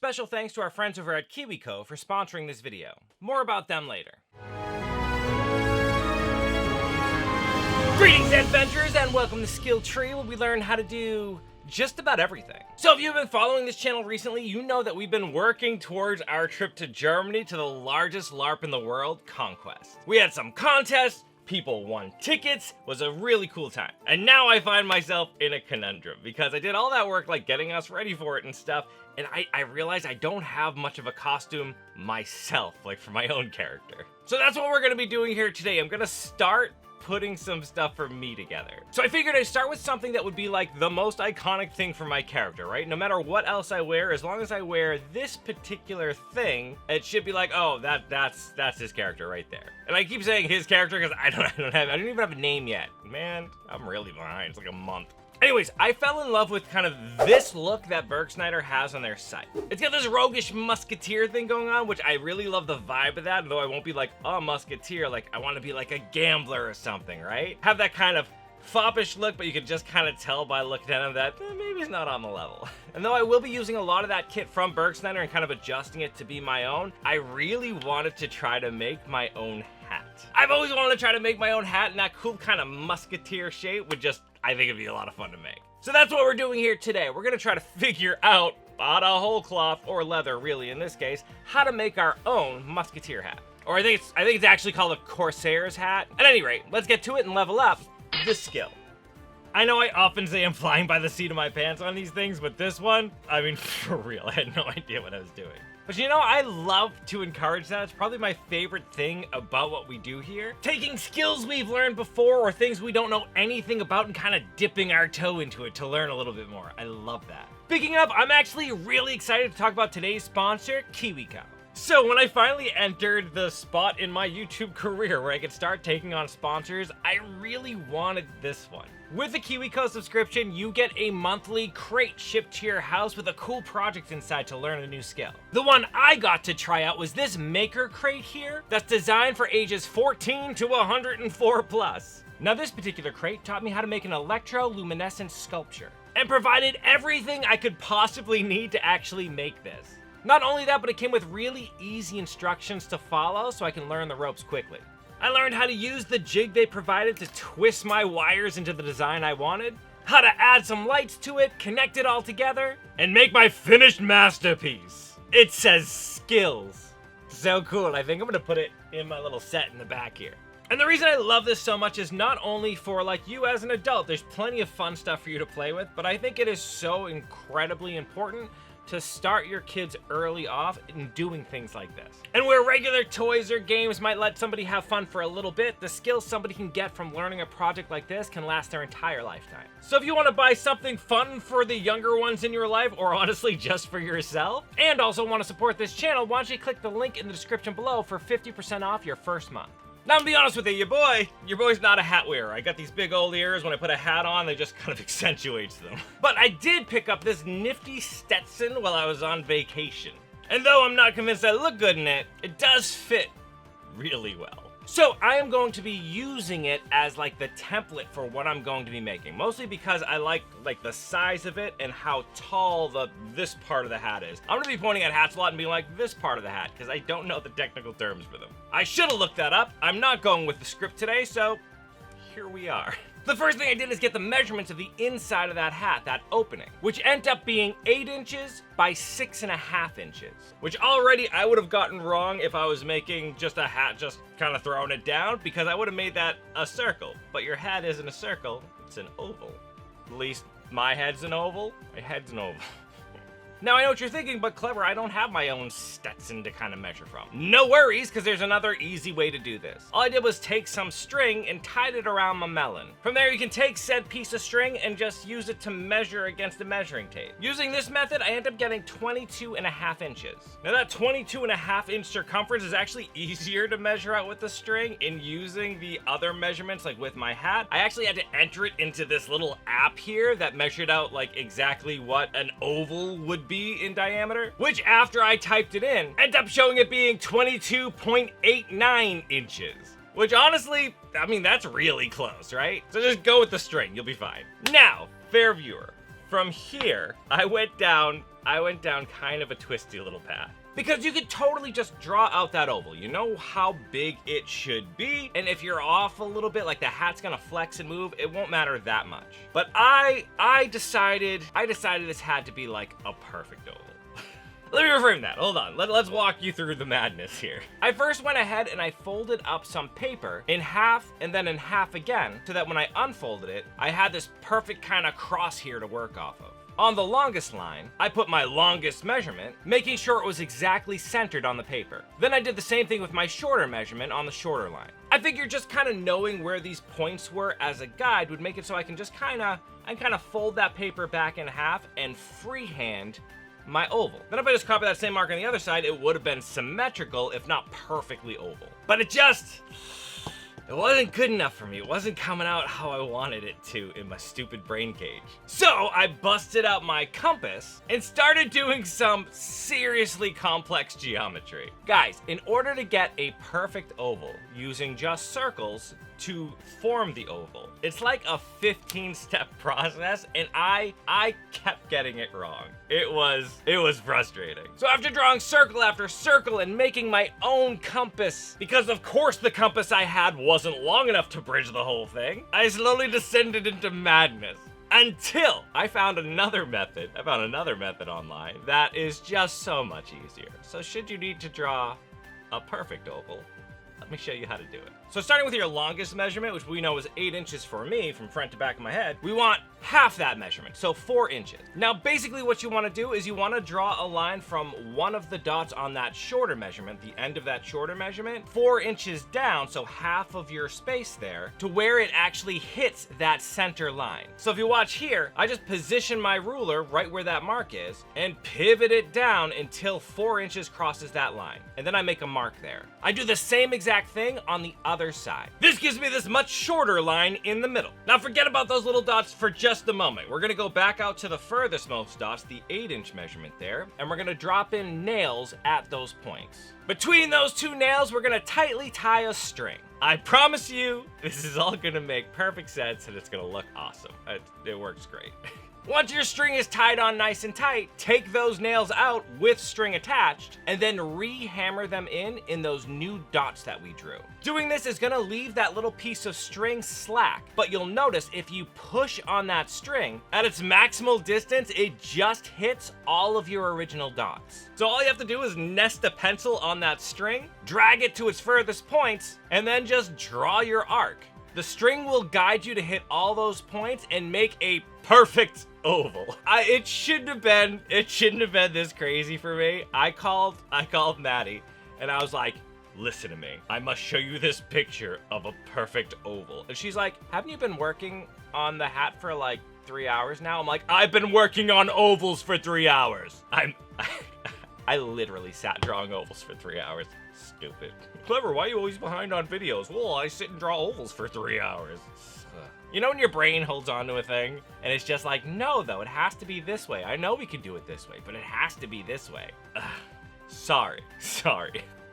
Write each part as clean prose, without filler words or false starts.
Special thanks to our friends over at KiwiCo for sponsoring this video. More about them later. Greetings, adventurers, and welcome to Skill Tree, where we learn how to do just about everything. So if you've been following this channel recently, you know that we've been working towards our trip to Germany to the largest LARP in the world, Conquest. We had some contests, people won tickets, was a really cool time. And now I find myself in a conundrum because I did all that work like getting us ready for it and stuff, and I realized I don't have much of a costume myself, like for my own character. So that's what we're gonna be doing here today. I'm gonna start putting some stuff for me together. So I figured I'd start with something that would be like the most iconic thing for my character, right? No matter what else I wear, as long as I wear this particular thing, it should be like, oh, that's his character right there. And I keep saying his character because I don't even have a name yet. Man, I'm really behind. It's like a month. Anyways, I fell in love with kind of this look that Bergsnyder has on their site. It's got this roguish musketeer thing going on, which I really love the vibe of that, and though I won't be like a musketeer, like I want to be like a gambler or something, right? Have that kind of foppish look, but you can just kind of tell by looking at him that maybe he's not on the level. And though I will be using a lot of that kit from Bergsnyder and kind of adjusting it to be my own, I really wanted to try to make my own hat. I've always wanted to try to make my own hat in that cool kind of musketeer shape would just, I think it'd be a lot of fun to make. So that's what we're doing here today. We're gonna try to figure out of whole cloth, or leather really in this case, how to make our own musketeer hat. Or I think it's actually called a corsair's hat. At any rate, let's get to it and level up the skill. I know I often say I'm flying by the seat of my pants on these things, but this one, I mean, for real, I had no idea what I was doing. But you know, I love to encourage that. It's probably my favorite thing about what we do here. Taking skills we've learned before or things we don't know anything about and kind of dipping our toe into it to learn a little bit more. I love that. Speaking of, I'm actually really excited to talk about today's sponsor, KiwiCo. So when I finally entered the spot in my YouTube career where I could start taking on sponsors, I really wanted this one. With the KiwiCo subscription, you get a monthly crate shipped to your house with a cool project inside to learn a new skill. The one I got to try out was this maker crate here that's designed for ages 14 to 104 plus. Now this particular crate taught me how to make an electroluminescent sculpture and provided everything I could possibly need to actually make this. Not only that, but it came with really easy instructions to follow so I can learn the ropes quickly. I learned how to use the jig they provided to twist my wires into the design I wanted, how to add some lights to it, connect it all together, and make my finished masterpiece. It says skills. So cool. I think I'm gonna put it in my little set in the back here. And the reason I love this so much is not only for like you as an adult, there's plenty of fun stuff for you to play with, but I think it is so incredibly important to start your kids early off in doing things like this. And where regular toys or games might let somebody have fun for a little bit, the skills somebody can get from learning a project like this can last their entire lifetime. So if you want to buy something fun for the younger ones in your life, or honestly just for yourself, and also want to support this channel, why don't you click the link in the description below for 50% off your first month. Now, I'm gonna be honest with you, your boy's not a hat wearer. I got these big old ears. When I put a hat on, they just kind of accentuates them. But I did pick up this nifty Stetson while I was on vacation. And though I'm not convinced I look good in it, it does fit really well. So I am going to be using it as like the template for what I'm going to be making. Mostly because I like the size of it and how tall this part of the hat is. I'm gonna be pointing at hats a lot and being like, this part of the hat, because I don't know the technical terms for them. I should have looked that up. I'm not going with the script today, so here we are. The first thing I did is get the measurements of the inside of that hat, that opening, which ended up being 8 inches by 6.5 inches, which already I would have gotten wrong if I was making just a hat, just kind of throwing it down, because I would have made that a circle. But your hat isn't a circle, it's an oval. At least my head's an oval, my head's an oval. Now I know what you're thinking, but clever, I don't have my own Stetson to kind of measure from. No worries, because there's another easy way to do this. All I did was take some string and tied it around my melon. From there, you can take said piece of string and just use it to measure against the measuring tape. Using this method, I ended up getting 22.5 inches. Now that 22.5 inch circumference is actually easier to measure out with the string. In using the other measurements, like with my hat, I actually had to enter it into this little app here that measured out like exactly what an oval would be in diameter, which after I typed it in, ended up showing it being 22.89 inches. Which honestly, I mean, that's really close, right? So just go with the string, you'll be fine. Now, fair viewer, from here, I went down I went down kind of a twisty little path. Because you could totally just draw out that oval. You know how big it should be, and if you're off a little bit, like the hat's gonna flex and move, it won't matter that much. But I decided this had to be like a perfect oval. Let me reframe that. Hold on. Let's walk you through the madness here. I first went ahead and I folded up some paper in half and then in half again, so that when I unfolded it, I had this perfect kind of cross here to work off of. On the longest line, I put my longest measurement, making sure it was exactly centered on the paper. Then I did the same thing with my shorter measurement on the shorter line. I figured just kind of knowing where these points were as a guide would make it so I can just kind of fold that paper back in half and freehand my oval. Then if I just copy that same mark on the other side, it would have been symmetrical, if not perfectly oval. But it wasn't good enough for me. It wasn't coming out how I wanted it to in my stupid brain cage. So I busted out my compass and started doing some seriously complex geometry. Guys, in order to get a perfect oval using just circles to form the oval, it's like a 15-step process, and I kept getting it wrong. It was frustrating. So after drawing circle after circle and making my own compass, because of course the compass I had wasn't long enough to bridge the whole thing, I slowly descended into madness. Until I found another method. I found another method online that is just so much easier. So should you need to draw a perfect oval, let me show you how to do it. So starting with your longest measurement, which we know is 8 inches for me from front to back of my head, we want half that measurement, so 4 inches. Now basically what you want to do is you want to draw a line from one of the dots on that shorter measurement, the end of that shorter measurement, 4 inches down, so half of your space there, to where it actually hits that center line. So if you watch here, I just position my ruler right where that mark is and pivot it down until 4 inches crosses that line. And then I make a mark there. I do the same exact thing on the other side. This gives me this much shorter line in the middle. Now forget about those little dots for just a moment. We're gonna go back out to the furthest most dots, the 8-inch measurement there, and we're gonna drop in nails at those points. Between those two nails, we're gonna tightly tie a string. I promise you, this is all gonna make perfect sense and it's gonna look awesome. It works great. Once your string is tied on nice and tight, take those nails out with string attached and then re-hammer them in those new dots that we drew. Doing this is gonna leave that little piece of string slack, but you'll notice if you push on that string, at its maximal distance, it just hits all of your original dots. So all you have to do is nest a pencil on that string, drag it to its furthest points, and then just draw your arc. The string will guide you to hit all those points and make a perfect oval. It shouldn't have been this crazy for me. I called Maddie and I was like, listen to me. I must show you this picture of a perfect oval. And she's like, haven't you been working on the hat for like 3 hours now? I'm like, I've been working on ovals for 3 hours. I literally sat drawing ovals for 3 hours. Stupid. Clever, why are you always behind on videos? Well, I sit and draw ovals for 3 hours. You know when your brain holds on to a thing and it's just like, no, though, it has to be this way. I know we can do it this way, but it has to be this way. Sorry.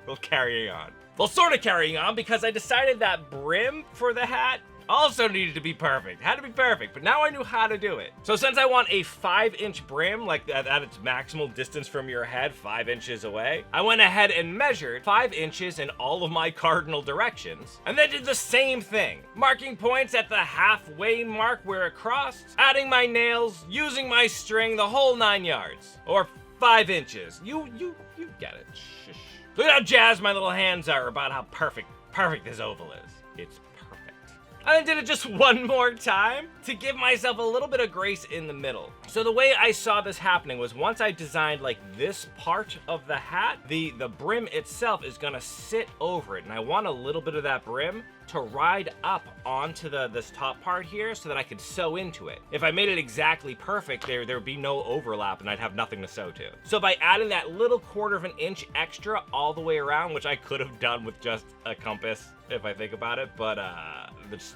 Well, carrying on. Well, sort of carrying on, because I decided that brim for the hat also needed to be perfect. Had to be perfect, but now I knew how to do it. So since I want a 5-inch brim, like at its maximal distance from your head, 5 inches away, I went ahead and measured 5 inches in all of my cardinal directions, and then did the same thing, marking points at the halfway mark where it crossed, adding my nails, using my string, the whole 9 yards, or 5 inches. You get it. Shh. Look how jazzed my little hands are about how perfect this oval is. It's I did it just one more time to give myself a little bit of grace in the middle. So the way I saw this happening was once I designed like this part of the hat, the brim itself is gonna sit over it. And I want a little bit of that brim to ride up onto this top part here so that I could sew into it. If I made it exactly perfect, there would be no overlap and I'd have nothing to sew to. So by adding that little 1/4 of an inch extra all the way around, which I could have done with just a compass if I think about it, but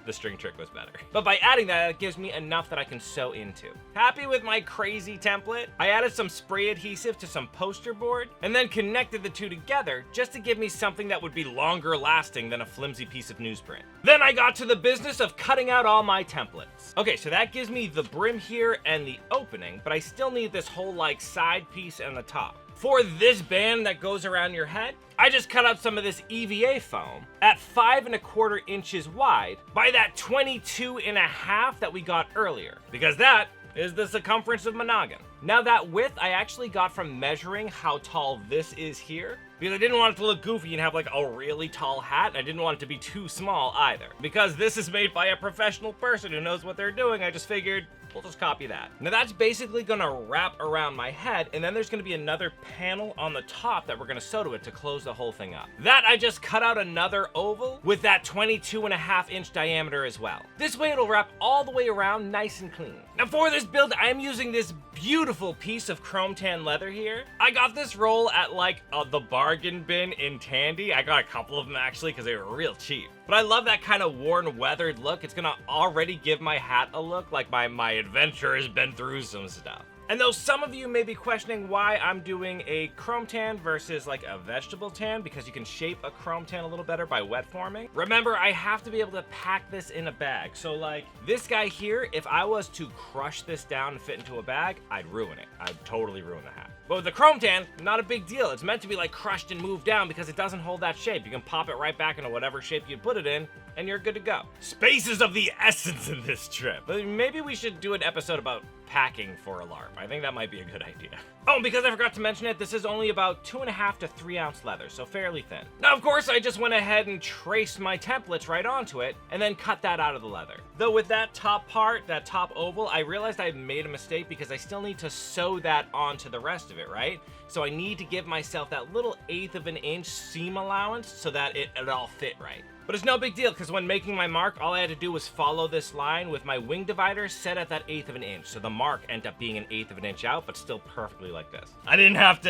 the string trick was better. But by adding that, it gives me enough that I can sew into. Happy with my crazy template? I added some spray adhesive to some poster board and then connected the two together just to give me something that would be longer lasting than a flimsy piece of newspaper. newsprint. Then I got to the business of cutting out all my templates. Okay, so that gives me the brim here and the opening, but I still need this whole like side piece and the top. For this band that goes around your head, I just cut out some of this EVA foam at 5¼ inches wide by that 22½ that we got earlier, because that is the circumference of my noggin. Now that width I actually got from measuring how tall this is here, because I didn't want it to look goofy and have like a really tall hat, and I didn't want it to be too small either. Because this is made by a professional person who knows what they're doing, I just figured we'll just copy that. Now that's basically gonna wrap around my head, and then there's gonna be another panel on the top that we're gonna sew to it to close the whole thing up. That I just cut out another oval with that 22½ inch diameter as well. This way it'll wrap all the way around nice and clean. Now for this build, I'm using this beautiful piece of chrome tan leather here. I got this roll at like the bargain bin in Tandy. I got a couple of them actually because they were real cheap. But I love that kind of worn, weathered look. It's gonna already give my hat a look like my adventure has been through some stuff. And though some of you may be questioning why I'm doing a chrome tan versus like a vegetable tan, because you can shape a chrome tan a little better by wet forming, remember I have to be able to pack this in a bag. So like this guy here, if I was to crush this down and fit into a bag, I'd ruin it. I'd totally ruin the hat. But with the chrome tan, not a big deal. It's meant to be like crushed and moved down because it doesn't hold that shape. You can pop it right back into whatever shape you put it in, and you're good to go. Space is of the essence in this trip. But maybe we should do an episode about packing for a LARP. I think that might be a good idea. Oh, and because I forgot to mention it, this is only about 2½ to 3 ounce leather, so fairly thin. Now, of course, I just went ahead and traced my templates right onto it, and then cut that out of the leather. Though with that top part, that top oval, I realized I made a mistake because I still need to sew that onto the rest of it, right? So I need to give myself that little 1/8 inch seam allowance so that it all fit right. But it's no big deal, because when making my mark, all I had to do was follow this line with my wing divider set at that 1/8 inch. So the mark ended up being an 1/8 inch out, but still perfectly like this. I didn't have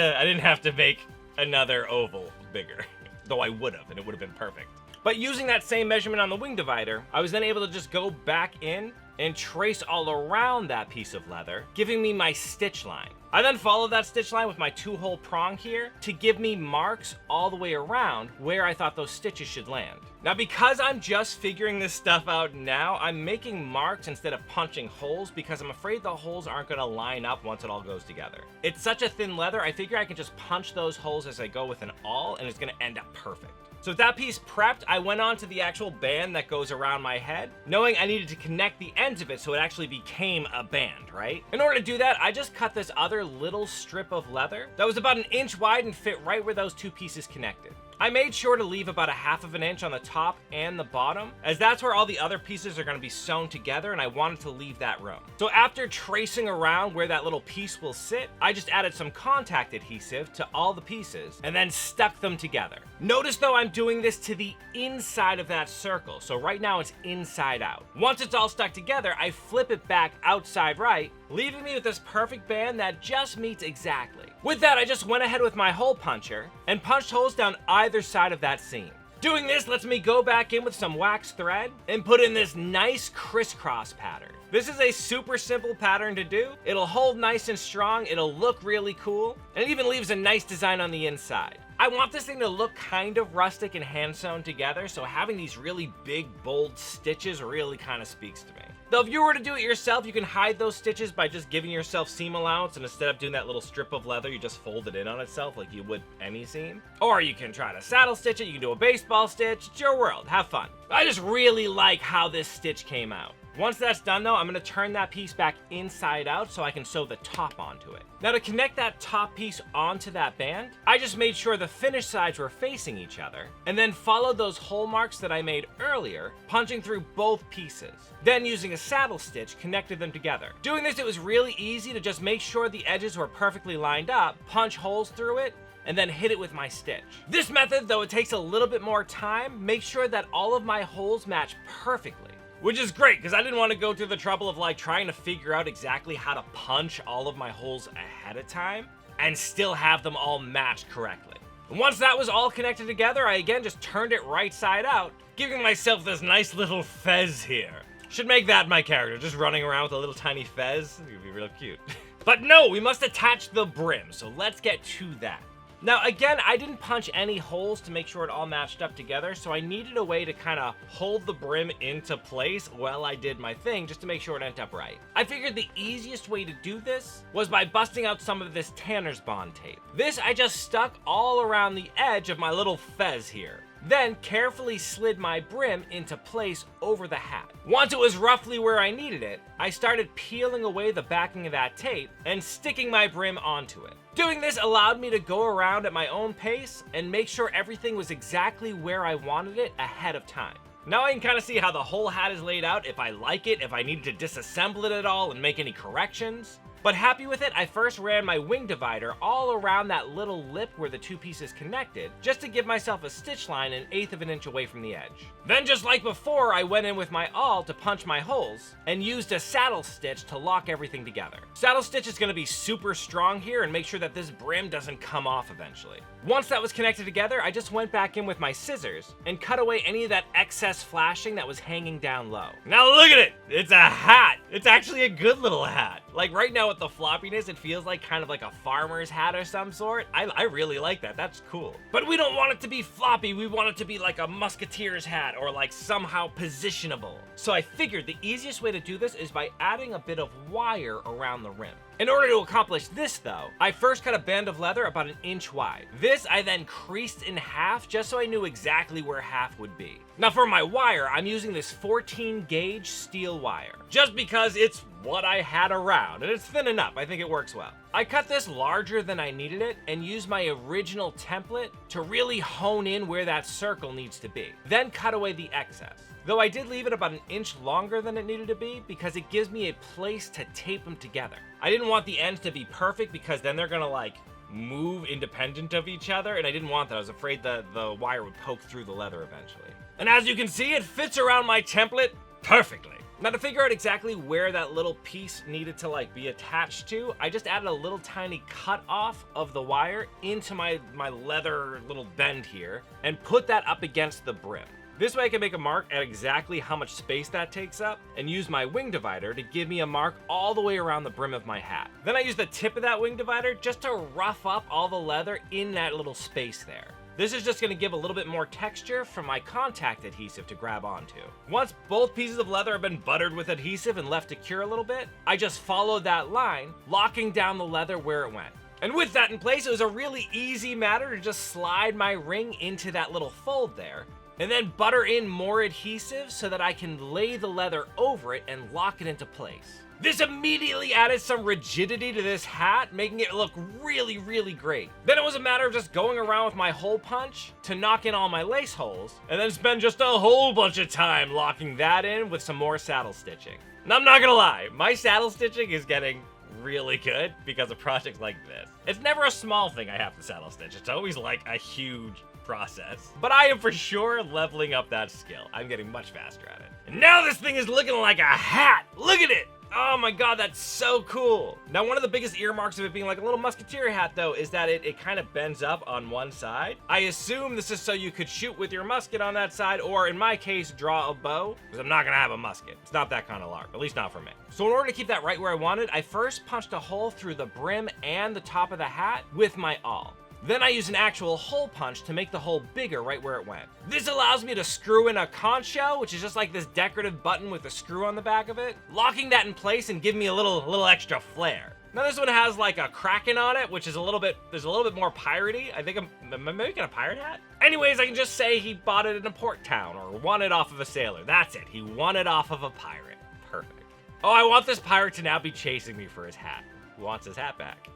to make another oval bigger, though I would have, and it would have been perfect. But using that same measurement on the wing divider, I was then able to just go back in and trace all around that piece of leather, giving me my stitch line. I then followed that stitch line with my 2-hole prong here to give me marks all the way around where I thought those stitches should land. Now, because I'm just figuring this stuff out now, I'm making marks instead of punching holes because I'm afraid the holes aren't gonna line up once it all goes together. It's such a thin leather, I figure I can just punch those holes as I go with an awl, and it's gonna end up perfect. So with that piece prepped, I went on to the actual band that goes around my head, knowing I needed to connect the ends of it so it actually became a band, right? In order to do that, I just cut this other little strip of leather that was about 1 inch wide and fit right where those two pieces connected. I made sure to leave about 1/2 inch on the top and the bottom, as that's where all the other pieces are going to be sewn together, and I wanted to leave that room. So after tracing around where that little piece will sit, I just added some contact adhesive to all the pieces and then stuck them together. Notice though I'm doing this to the inside of that circle, so right now it's inside out. Once it's all stuck together, I flip it back outside right, leaving me with this perfect band that just meets exactly. With that, I just went ahead with my hole puncher and punched holes down either side of that seam. Doing this lets me go back in with some wax thread and put in this nice crisscross pattern. This is a super simple pattern to do. It'll hold nice and strong, it'll look really cool, and it even leaves a nice design on the inside. I want this thing to look kind of rustic and hand sewn together, so having these really big, bold stitches really kind of speaks to me. Though if you were to do it yourself, you can hide those stitches by just giving yourself seam allowance, and instead of doing that little strip of leather, you just fold it in on itself like you would any seam. Or you can try to saddle stitch it, you can do a baseball stitch, it's your world, have fun. I just really like how this stitch came out. Once that's done though, I'm gonna turn that piece back inside out so I can sew the top onto it. Now to connect that top piece onto that band, I just made sure the finished sides were facing each other, and then followed those hole marks that I made earlier, punching through both pieces. Then using a saddle stitch, connected them together. Doing this, it was really easy to just make sure the edges were perfectly lined up, punch holes through it, and then hit it with my stitch. This method, though it takes a little bit more time, makes sure that all of my holes match perfectly. Which is great, because I didn't want to go through the trouble of like trying to figure out exactly how to punch all of my holes ahead of time and still have them all matched correctly. And once that was all connected together, I again just turned it right side out, giving myself this nice little fez here. Should make that my character, just running around with a little tiny fez. It would be real cute. But no, we must attach the brim, so let's get to that. Now again, I didn't punch any holes to make sure it all matched up together, so I needed a way to kind of hold the brim into place while I did my thing just to make sure it ended up right. I figured the easiest way to do this was by busting out some of this Tanner's Bond tape. This I just stuck all around the edge of my little fez here. Then carefully slid my brim into place over the hat. Once it was roughly where I needed it, I started peeling away the backing of that tape and sticking my brim onto it. Doing this allowed me to go around at my own pace and make sure everything was exactly where I wanted it ahead of time. Now I can kind of see how the whole hat is laid out, if I like it, if I needed to disassemble it at all and make any corrections. But happy with it, I first ran my wing divider all around that little lip where the two pieces connected, just to give myself a stitch line 1/8 of an inch away from the edge. Then just like before, I went in with my awl to punch my holes, and used a saddle stitch to lock everything together. Saddle stitch is going to be super strong here and make sure that this brim doesn't come off eventually. Once that was connected together, I just went back in with my scissors and cut away any of that excess flashing that was hanging down low. Now look at it! It's a hat! It's actually a good little hat. Like right now with the floppiness, it feels like kind of like a farmer's hat or some sort. I really like that. That's cool. But we don't want it to be floppy. We want it to be like a musketeer's hat or like somehow positionable. So I figured the easiest way to do this is by adding a bit of wire around the rim. In order to accomplish this though, I first cut a band of leather about 1 inch wide. This I then creased in half just so I knew exactly where half would be. Now for my wire, I'm using this 14 gauge steel wire, just because it's what I had around and it's thin enough. I think it works well. I cut this larger than I needed it and used my original template to really hone in where that circle needs to be. Then cut away the excess. Though I did leave it about 1 inch longer than it needed to be because it gives me a place to tape them together. I didn't want the ends to be perfect because then they're gonna like move independent of each other, and I didn't want that. I was afraid the wire would poke through the leather eventually. And as you can see, it fits around my template perfectly. Now to figure out exactly where that little piece needed to like be attached to, I just added a little tiny cut off of the wire into my leather little bend here and put that up against the brim. This way I can make a mark at exactly how much space that takes up and use my wing divider to give me a mark all the way around the brim of my hat. Then I use the tip of that wing divider just to rough up all the leather in that little space there. This is just going to give a little bit more texture from my contact adhesive to grab onto. Once both pieces of leather have been buttered with adhesive and left to cure a little bit, I just followed that line, locking down the leather where it went. And with that in place, it was a really easy matter to just slide my ring into that little fold there, and then butter in more adhesive so that I can lay the leather over it and lock it into place. This immediately added some rigidity to this hat, making it look really, really great. Then it was a matter of just going around with my hole punch to knock in all my lace holes, and then spend just a whole bunch of time locking that in with some more saddle stitching. And I'm not gonna lie, my saddle stitching is getting really good because of projects like this. It's never a small thing I have to saddle stitch. It's always like a huge process. But I am for sure leveling up that skill. I'm getting much faster at it. And now this thing is looking like a hat. Look at it. Oh my god, that's so cool. Now one of the biggest earmarks of it being like a little musketeer hat though is that it kind of bends up on one side. I assume this is so you could shoot with your musket on that side, or in my case, draw a bow, because I'm not gonna have a musket. It's not that kind of lark, at least not for me. So in order to keep that right where I wanted, I first punched a hole through the brim and the top of the hat with my awl. Then I used an actual hole punch to make the hole bigger right where it went. This allows me to screw in a conch shell, which is just like this decorative button with a screw on the back of it, locking that in place and giving me a little extra flair. Now this one has like a kraken on it, which is there's a little bit more piratey. I think am I making a pirate hat? Anyways, I can just say he bought it in a port town or won it off of a sailor. That's it, he won it off of a pirate. Perfect. Oh, I want this pirate to now be chasing me for his hat. Who wants his hat back?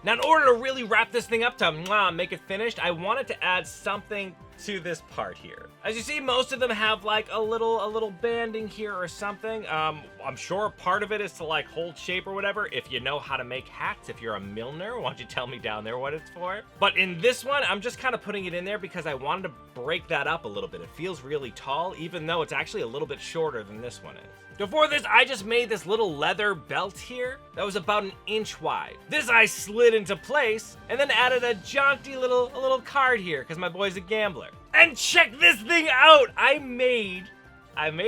Now, in order to really wrap this thing up to make it finished, I wanted to add something to this part here. As you see, most of them have like a little banding here or something. I'm sure part of it is to like hold shape or whatever. If you know how to make hats, if you're a milliner, why don't you tell me down there what it's for? But in this one, I'm just kind of putting it in there because I wanted to break that up a little bit. It feels really tall, even though it's actually a little bit shorter than this one is. Before this, I just made this little leather belt here that was about 1 inch wide. This I slid into place and then added a jaunty little card here because my boy's a gambler. And check this thing out! I made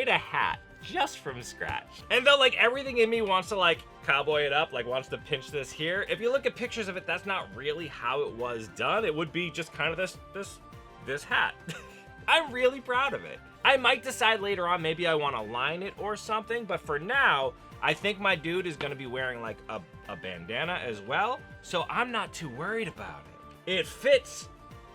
a hat just from scratch. And though like everything in me wants to like cowboy it up, like wants to pinch this here. If you look at pictures of it, that's not really how it was done. It would be just kind of this hat. I'm really proud of it. I might decide later on, maybe I want to line it or something, but for now, I think my dude is going to be wearing like a bandana as well, so I'm not too worried about it. It fits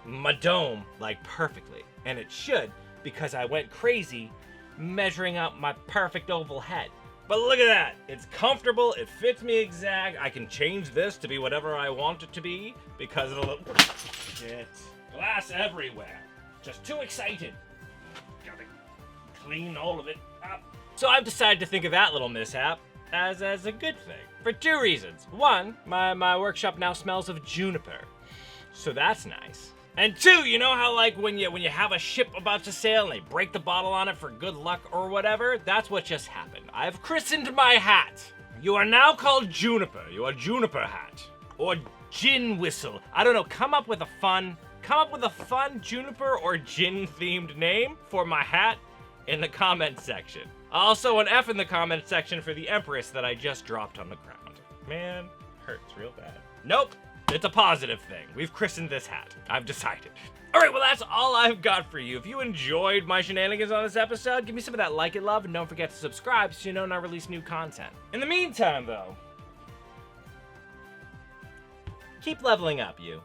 my dome like perfectly, and it should, because I went crazy measuring out my perfect oval head. But look at that, it's comfortable, it fits me exact. I can change this to be whatever I want it to be because it'll look, shit, glass everywhere. Just too excited. Gotta clean all of it up. So I've decided to think of that little mishap as a good thing for two reasons. One, my workshop now smells of juniper, so that's nice. And two, you know how like when you have a ship about to sail and they break the bottle on it for good luck or whatever? That's what just happened. I've christened my hat. You are now called Juniper. You are Juniper Hat. Or Gin Whistle. I don't know, come up with a fun Juniper or gin themed name for my hat in the comment section. Also an F in the comment section for the Empress that I just dropped on the ground. Man, hurts real bad. Nope. It's a positive thing. We've christened this hat. I've decided. All right, well, that's all I've got for you. If you enjoyed my shenanigans on this episode, give me some of that like and love, and don't forget to subscribe so you know when I release new content. In the meantime, though, keep leveling up, you.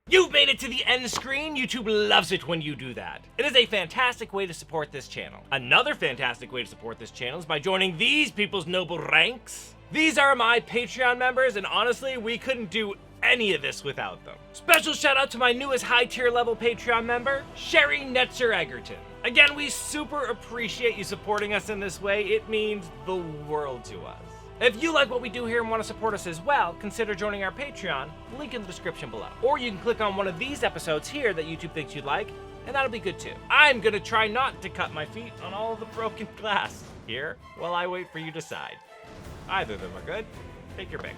You've made it to the end screen. YouTube loves it when you do that. It is a fantastic way to support this channel. Another fantastic way to support this channel is by joining these people's noble ranks. These are my Patreon members, and honestly, we couldn't do any of this without them. Special shout out to my newest high tier level Patreon member, Sherry Netzer Egerton. Again, we super appreciate you supporting us in this way. It means the world to us. If you like what we do here and want to support us as well, consider joining our Patreon, link in the description below. Or you can click on one of these episodes here that YouTube thinks you'd like, and that'll be good too. I'm gonna try not to cut my feet on all of the broken glass here while I wait for you to decide. Either of them are good. Take your pick.